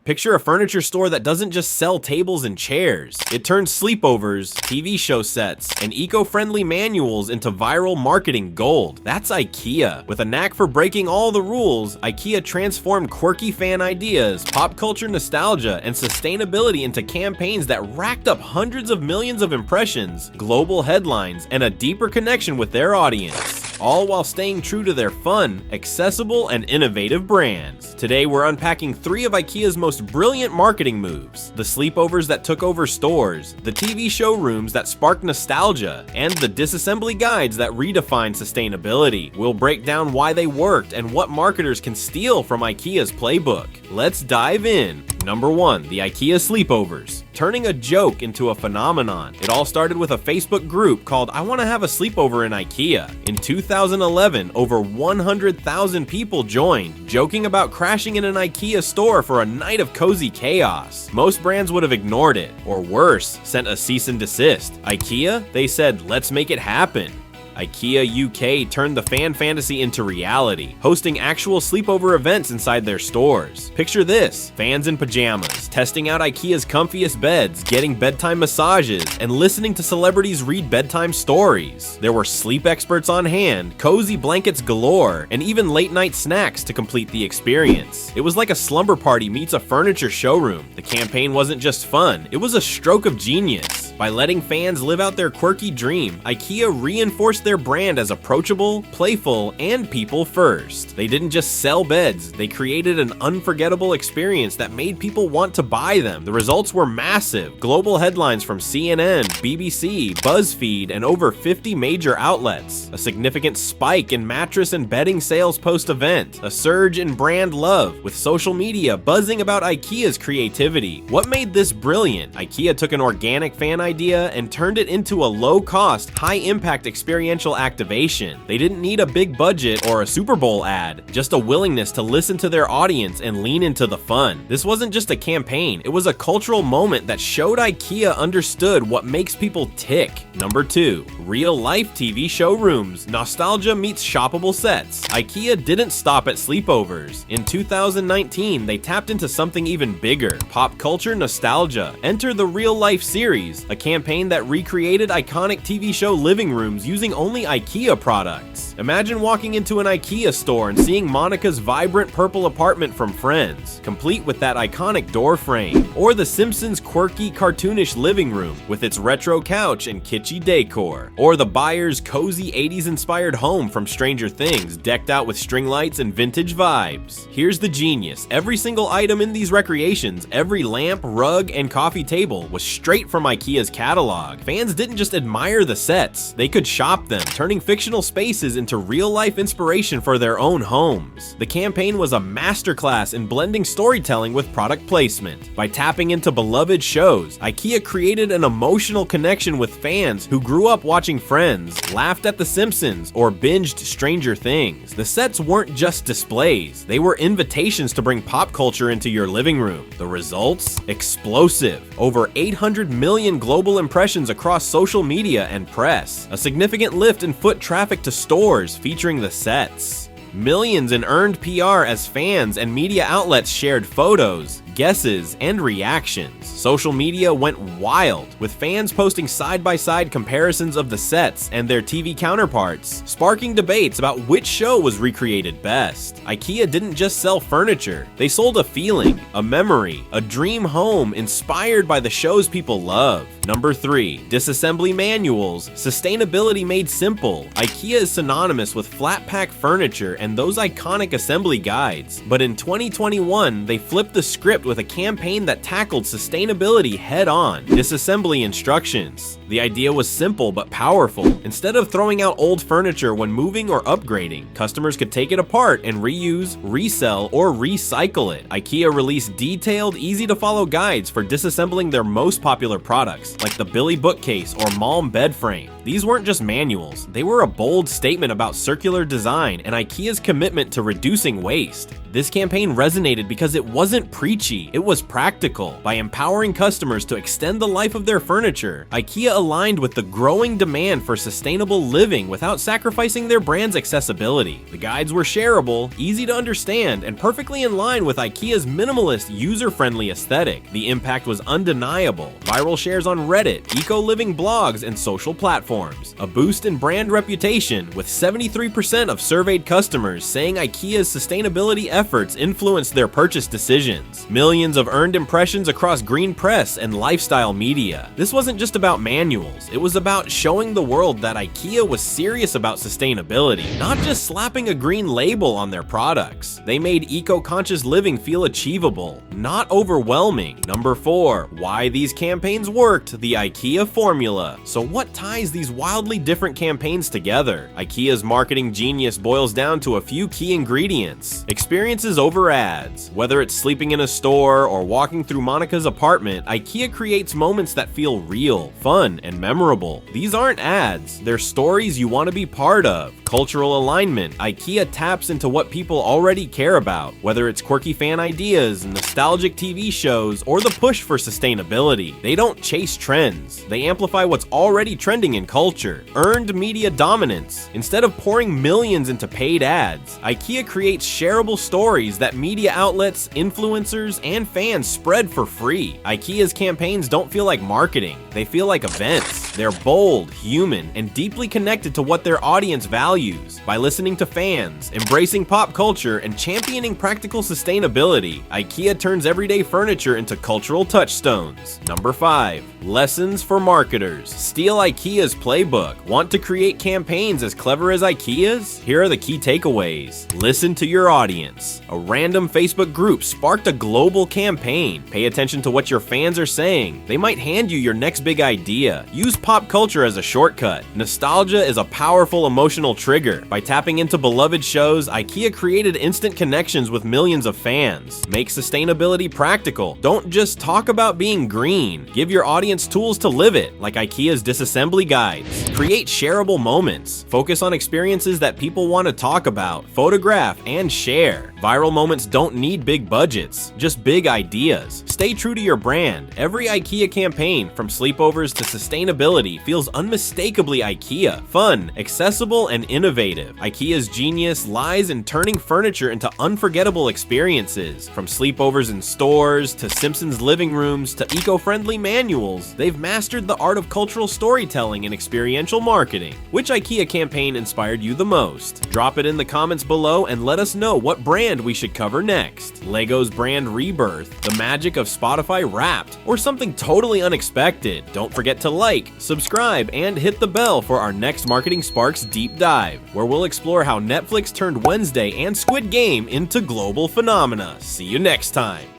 Picture a furniture store that doesn't just sell tables and chairs. It turns sleepovers, TV show sets, and eco-friendly manuals into viral marketing gold. That's IKEA. With a knack for breaking all the rules, IKEA transformed quirky fan ideas, pop culture nostalgia, and sustainability into campaigns that racked up hundreds of millions of impressions, global headlines, and a deeper connection with their audience, all while staying true to their fun, accessible, and innovative brands. Today, we're unpacking 3 of IKEA's most brilliant marketing moves: the sleepovers that took over stores, the TV showrooms that sparked nostalgia, and the disassembly guides that redefined sustainability. We'll break down why they worked and what marketers can steal from IKEA's playbook. Let's dive in. Number 1, the IKEA Sleepovers. Turning a joke into a phenomenon. It all started with a Facebook group called I Want to Have a Sleepover in IKEA. In 2011, over 100,000 people joined, joking about crashing in an IKEA store for a night of cozy chaos. Most brands would have ignored it, or worse, sent a cease and desist. IKEA? They said, let's make it happen. IKEA UK turned the fan fantasy into reality, hosting actual sleepover events inside their stores. Picture this: fans in pajamas, testing out IKEA's comfiest beds, getting bedtime massages, and listening to celebrities read bedtime stories. There were sleep experts on hand, cozy blankets galore, and even late-night snacks to complete the experience. It was like a slumber party meets a furniture showroom. The campaign wasn't just fun, it was a stroke of genius. By letting fans live out their quirky dream, IKEA reinforced their brand as approachable, playful, and people first. They didn't just sell beds, they created an unforgettable experience that made people want to buy them. The results were massive. Global headlines from CNN, BBC, BuzzFeed, and over 50 major outlets. A significant spike in mattress and bedding sales post-event. A surge in brand love, with social media buzzing about IKEA's creativity. What made this brilliant? IKEA took an organic fan idea and turned it into a low-cost, high-impact experiential activation. They didn't need a big budget or a Super Bowl ad, just a willingness to listen to their audience and lean into the fun. This wasn't just a campaign, it was a cultural moment that showed IKEA understood what makes people tick. Number 2, real-life TV showrooms. Nostalgia meets shoppable sets. IKEA didn't stop at sleepovers. In 2019, they tapped into something even bigger: pop culture nostalgia. Enter the real-life series, a campaign that recreated iconic TV show living rooms using only IKEA products. Imagine walking into an IKEA store and seeing Monica's vibrant purple apartment from Friends, complete with that iconic door frame, or the Simpsons' quirky, cartoonish living room with its retro couch and kitschy decor, or the buyer's cozy 80s-inspired home from Stranger Things, decked out with string lights and vintage vibes. Here's the genius: every single item in these recreations, every lamp, rug, and coffee table was straight from IKEA's catalog. Fans didn't just admire the sets, they could shop them, turning fictional spaces into real-life inspiration for their own homes. The campaign was a masterclass in blending storytelling with product placement. By tapping into beloved shows, IKEA created an emotional connection with fans who grew up watching Friends, laughed at The Simpsons, or binged Stranger Things. The sets weren't just displays, they were invitations to bring pop culture into your living room. The results? Explosive. Over 800 million global impressions across social media and press. A significant lift in foot traffic to stores featuring the sets. Millions in earned PR as fans and media outlets shared photos, guesses, and reactions. Social media went wild, with fans posting side-by-side comparisons of the sets and their TV counterparts, sparking debates about which show was recreated best. IKEA didn't just sell furniture, they sold a feeling, a memory, a dream home inspired by the shows people love. Number 3, disassembly manuals. Sustainability made simple. IKEA is synonymous with flat-pack furniture and those iconic assembly guides. But in 2021, they flipped the script with a campaign that tackled sustainability head-on: Disassembly Instructions. The idea was simple but powerful. Instead of throwing out old furniture when moving or upgrading, customers could take it apart and reuse, resell, or recycle it. IKEA released detailed, easy-to-follow guides for disassembling their most popular products, like the Billy bookcase or Malm bed frame. These weren't just manuals, they were a bold statement about circular design and IKEA's commitment to reducing waste. This campaign resonated because it wasn't preachy, it was practical. By empowering customers to extend the life of their furniture, IKEA aligned with the growing demand for sustainable living without sacrificing their brand's accessibility. The guides were shareable, easy to understand, and perfectly in line with IKEA's minimalist, user-friendly aesthetic. The impact was undeniable. Viral shares on Reddit, eco-living blogs, and social platforms. A boost in brand reputation, with 73% of surveyed customers saying IKEA's sustainability efforts influenced their purchase decisions. Millions of earned impressions across green press and lifestyle media. This wasn't just about manuals, it was about showing the world that IKEA was serious about sustainability, not just slapping a green label on their products. They made eco-conscious living feel achievable, not overwhelming. Number 4, why these campaigns worked, the IKEA formula. So what ties these wildly different campaigns together? IKEA's marketing genius boils down to a few key ingredients. Experiences over ads. Whether it's sleeping in a store or walking through Monica's apartment, IKEA creates moments that feel real, fun, and memorable. These aren't ads, they're stories you want to be part of. Cultural alignment. IKEA taps into what people already care about, whether it's quirky fan ideas, nostalgic TV shows, or the push for sustainability. They don't chase trends, they amplify what's already trending in culture. Earned media dominance. Instead of pouring millions into paid ads, IKEA creates shareable stories that media outlets, influencers, and fans spread for free. IKEA's campaigns don't feel like marketing, they feel like events. They're bold, human, and deeply connected to what their audience values. By listening to fans, embracing pop culture, and championing practical sustainability, IKEA turns everyday furniture into cultural touchstones. Number 5, lessons for marketers. Steal IKEA's playbook. Want to create campaigns as clever as IKEA's? Here are the key takeaways. Listen to your audience. A random Facebook group sparked a global campaign. Pay attention to what your fans are saying. They might hand you your next big idea. Use pop culture as a shortcut. Nostalgia is a powerful emotional trigger. By tapping into beloved shows, IKEA created instant connections with millions of fans. Make sustainability practical. Don't just talk about being green. Give your audience tools to live it, like IKEA's disassembly guides. Create shareable moments. Focus on experiences that people want to talk about, photograph, and share. Viral moments don't need big budgets, just big ideas. Stay true to your brand. Every IKEA campaign, from sleepovers to sustainability, feels unmistakably IKEA. Fun, accessible, and innovative. IKEA's genius lies in turning furniture into unforgettable experiences. From sleepovers in stores, to Simpsons living rooms, to eco-friendly manuals, they've mastered the art of cultural storytelling and experiential marketing. Which IKEA campaign inspired you the most? Drop it in the comments below and let us know what brand we should cover next. Lego's brand rebirth, the magic of Spotify Wrapped, or something totally unexpected. Don't forget to like, subscribe, and hit the bell for our next Marketing Sparks deep dive, where we'll explore how Netflix turned Wednesday and Squid Game into global phenomena. See you next time.